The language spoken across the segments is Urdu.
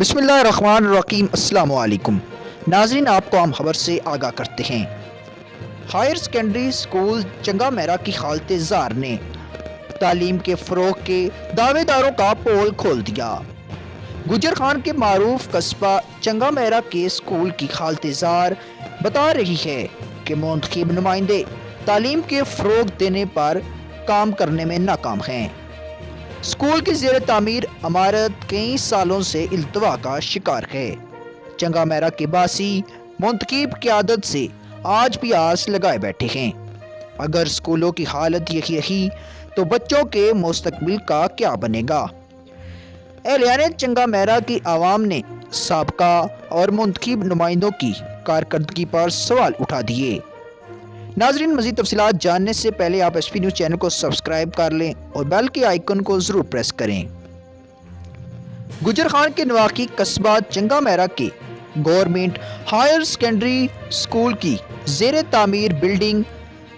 بسم اللہ الرحمن الرحیم۔ السلام علیکم ناظرین، آپ کو ہم خبر سے آگاہ کرتے ہیں۔ ہائر سیکنڈری اسکول چنگا میرا کی حالت زار نے تعلیم کے فروغ کے دعوے داروں کا پول کھول دیا۔ گجر خان کے معروف قصبہ چنگا میرا کے اسکول کی حالت زار بتا رہی ہے کہ منتخب نمائندے تعلیم کے فروغ دینے پر کام کرنے میں ناکام ہیں۔ اسکول کی زیر تعمیر عمارت کئی سالوں سے التوا کا شکار ہے۔ چنگا میرا کے باسی منتخب قیادت سے آج بھی آس لگائے بیٹھے ہیں۔ اگر اسکولوں کی حالت یہی رہی تو بچوں کے مستقبل کا کیا بنے گا؟ اہلیان چنگا میرا کی عوام نے سابقہ اور منتخب نمائندوں کی کارکردگی پر سوال اٹھا دیے۔ ناظرین، مزید تفصیلات جاننے سے پہلے آپ ایس پی نیوز چینل کو سبسکرائب کر لیں اور بیل کے آئیکن کو ضرور پریس کریں۔ گجر خان کے نواقی قصبہ چنگا میرا کے گورنمنٹ ہائر سیکنڈری اسکول کی زیر تعمیر بلڈنگ،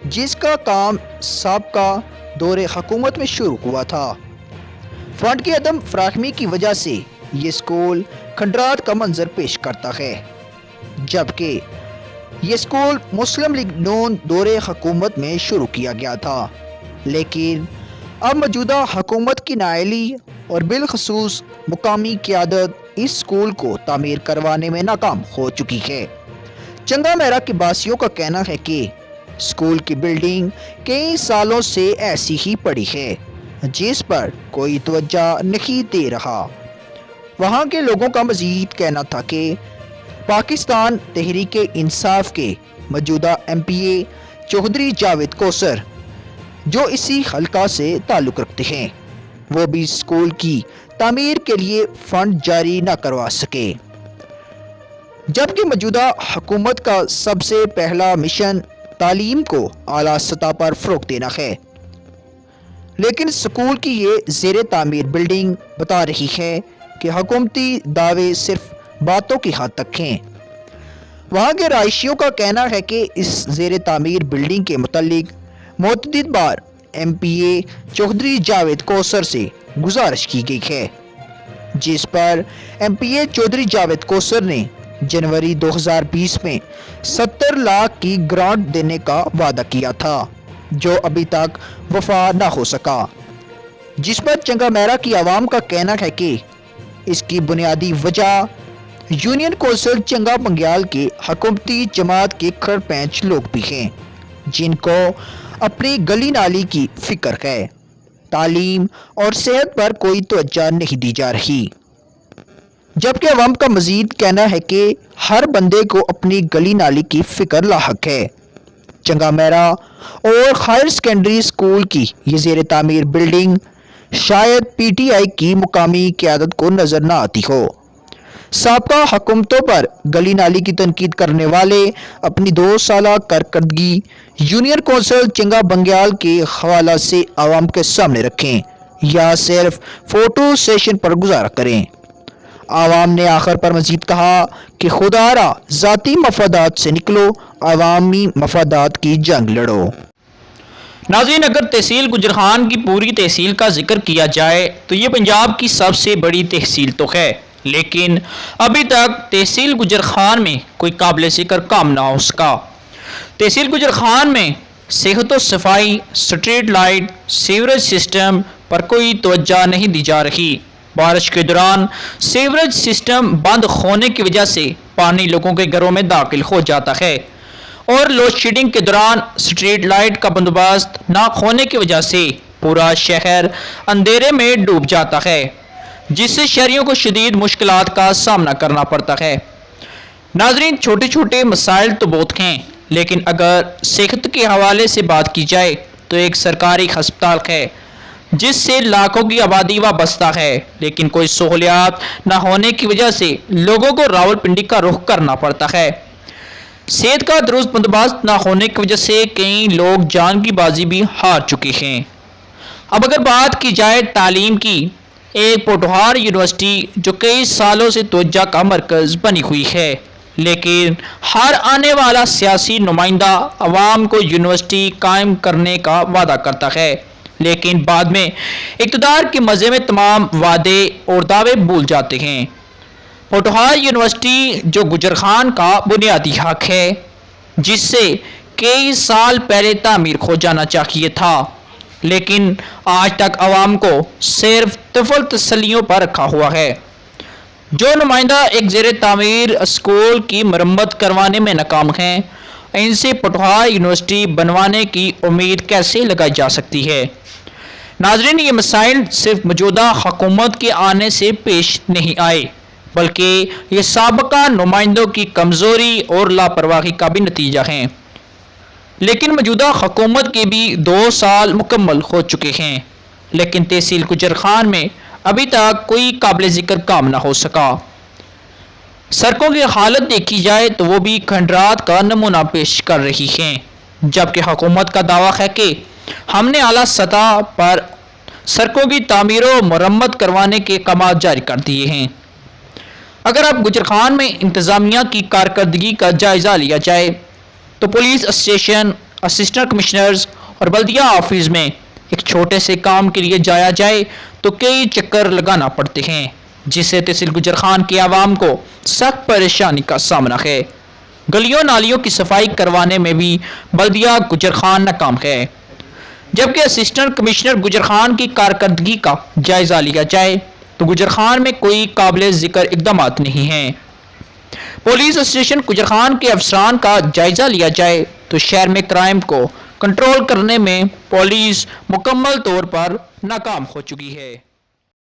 جس کا کام سابقہ دور حکومت میں شروع ہوا تھا، فنڈ کی عدم فراہمی کی وجہ سے یہ اسکول کھنڈرات کا منظر پیش کرتا ہے۔ جبکہ یہ اسکول مسلم لیگ نون دور حکومت میں شروع کیا گیا تھا، لیکن اب موجودہ حکومت کی نااہلی اور بالخصوص مقامی قیادت اس اسکول کو تعمیر کروانے میں ناکام ہو چکی ہے۔ چنگا میرا کے باسیوں کا کہنا ہے کہ اسکول کی بلڈنگ کئی سالوں سے ایسی ہی پڑی ہے، جس پر کوئی توجہ نہیں دے رہا۔ وہاں کے لوگوں کا مزید کہنا تھا کہ پاکستان تحریک انصاف کے موجودہ ایم پی اے چودھری جاوید کوثر، جو اسی حلقہ سے تعلق رکھتے ہیں، وہ بھی اسکول کی تعمیر کے لیے فنڈ جاری نہ کروا سکے۔ جبکہ موجودہ حکومت کا سب سے پہلا مشن تعلیم کو اعلیٰ سطح پر فروغ دینا ہے، لیکن اسکول کی یہ زیر تعمیر بلڈنگ بتا رہی ہے کہ حکومتی دعوے صرف باتوں کی حد تک ہیں۔ وہاں کے رہائشیوں کا کہنا ہے کہ اس زیر تعمیر بلڈنگ کے متعلق متعدد بار ایم پی اے چودھری جاوید کوثر سے گزارش کی گئی ہے، جس پر ایم پی اے چودھری جاوید کوثر نے جنوری 2020 میں 70 لاکھ کی گرانٹ دینے کا وعدہ کیا تھا، جو ابھی تک وفا نہ ہو سکا، جس پر چنگا میرا کی عوام کا کہنا ہے کہ اس کی بنیادی وجہ یونین کونسل چنگا بنگیال کے حکومتی جماعت کے کھڑ پینچ لوگ بھی ہیں، جن کو اپنی گلی نالی کی فکر ہے۔ تعلیم اور صحت پر کوئی توجہ نہیں دی جا رہی۔ جبکہ عوام کا مزید کہنا ہے کہ ہر بندے کو اپنی گلی نالی کی فکر لاحق ہے۔ چنگا میرا اور ہائر سیکنڈری اسکول کی یہ زیر تعمیر بلڈنگ شاید پی ٹی آئی کی مقامی قیادت کو نظر نہ آتی ہو۔ سابقہ حکومتوں پر گلی نالی کی تنقید کرنے والے اپنی 2 سالہ کارکردگی یونین کونسل چنگا بنگیال کے حوالہ سے عوام کے سامنے رکھیں یا صرف فوٹو سیشن پر گزارا کریں۔ عوام نے آخر پر مزید کہا کہ خدا را ذاتی مفادات سے نکلو، عوامی مفادات کی جنگ لڑو۔ ناظرین، اگر تحصیل گجر خان کی پوری تحصیل کا ذکر کیا جائے تو یہ پنجاب کی سب سے بڑی تحصیل تو ہے، لیکن ابھی تک تحصیل گجر خان میں کوئی قابل ذکر کام نہ ہو سکا۔ تحصیل گجر خان میں صحت و صفائی، سٹریٹ لائٹ، سیوریج سسٹم پر کوئی توجہ نہیں دی جا رہی۔ بارش کے دوران سیوریج سسٹم بند ہونے کی وجہ سے پانی لوگوں کے گھروں میں داخل ہو جاتا ہے، اور لوڈ شیڈنگ کے دوران سٹریٹ لائٹ کا بندوبست نہ ہونے کی وجہ سے پورا شہر اندھیرے میں ڈوب جاتا ہے، جس سے شہریوں کو شدید مشکلات کا سامنا کرنا پڑتا ہے۔ ناظرین، چھوٹے چھوٹے مسائل تو بہت ہیں، لیکن اگر صحت کے حوالے سے بات کی جائے تو ایک سرکاری ہسپتال ہے جس سے لاکھوں کی آبادی وابستہ ہے، لیکن کوئی سہولیات نہ ہونے کی وجہ سے لوگوں کو راولپنڈی کا رخ کرنا پڑتا ہے۔ صحت کا درست بندوبست نہ ہونے کی وجہ سے کئی لوگ جان کی بازی بھی ہار چکے ہیں۔ اب اگر بات کی جائے تعلیم کی، ایک پوٹھوہار یونیورسٹی جو کئی سالوں سے توجہ کا مرکز بنی ہوئی ہے، لیکن ہر آنے والا سیاسی نمائندہ عوام کو یونیورسٹی قائم کرنے کا وعدہ کرتا ہے، لیکن بعد میں اقتدار کے مزے میں تمام وعدے اور دعوے بھول جاتے ہیں۔ پوٹھوہا یونیورسٹی جو گجر خان کا بنیادی حق ہے، جس سے کئی سال پہلے تعمیر ہو جانا چاہیے تھا، لیکن آج تک عوام کو صرف طفل تسلیوں پر رکھا ہوا ہے۔ جو نمائندہ ایک زیر تعمیر اسکول کی مرمت کروانے میں ناکام ہیں، ان سے پوٹھوہا یونیورسٹی بنوانے کی امید کیسے لگائی جا سکتی ہے؟ ناظرین، یہ مسائل صرف موجودہ حکومت کے آنے سے پیش نہیں آئے، بلکہ یہ سابقہ نمائندوں کی کمزوری اور لاپرواہی کا بھی نتیجہ ہیں۔ لیکن موجودہ حکومت کے بھی 2 سال مکمل ہو چکے ہیں، لیکن تحصیل گجر خان میں ابھی تک کوئی قابل ذکر کام نہ ہو سکا۔ سڑکوں کی حالت دیکھی جائے تو وہ بھی کھنڈرات کا نمونہ پیش کر رہی ہیں، جبکہ حکومت کا دعویٰ ہے کہ ہم نے اعلیٰ سطح پر سڑکوں کی تعمیر و مرمت کروانے کے اقدامات جاری کر دیے ہیں۔ اگر اب گجر خان میں انتظامیہ کی کارکردگی کا جائزہ لیا جائے تو پولیس اسٹیشن، اسسٹنٹ کمشنرز اور بلدیہ آفس میں ایک چھوٹے سے کام کے لیے جایا جائے تو کئی چکر لگانا پڑتے ہیں، جس سے تحصیل گجر خان کے عوام کو سخت پریشانی کا سامنا ہے۔ گلیوں نالیوں کی صفائی کروانے میں بھی بلدیہ گجر خان ناکام ہے، جبکہ اسسٹنٹ کمشنر گجر خان کی کارکردگی کا جائزہ لیا جائے تو گجر خان میں کوئی قابل ذکر اقدامات نہیں ہیں۔ پولیس اسٹیشن گجر خان کے افسران کا جائزہ لیا جائے تو شہر میں کرائم کو کنٹرول کرنے میں پولیس مکمل طور پر ناکام ہو چکی ہے۔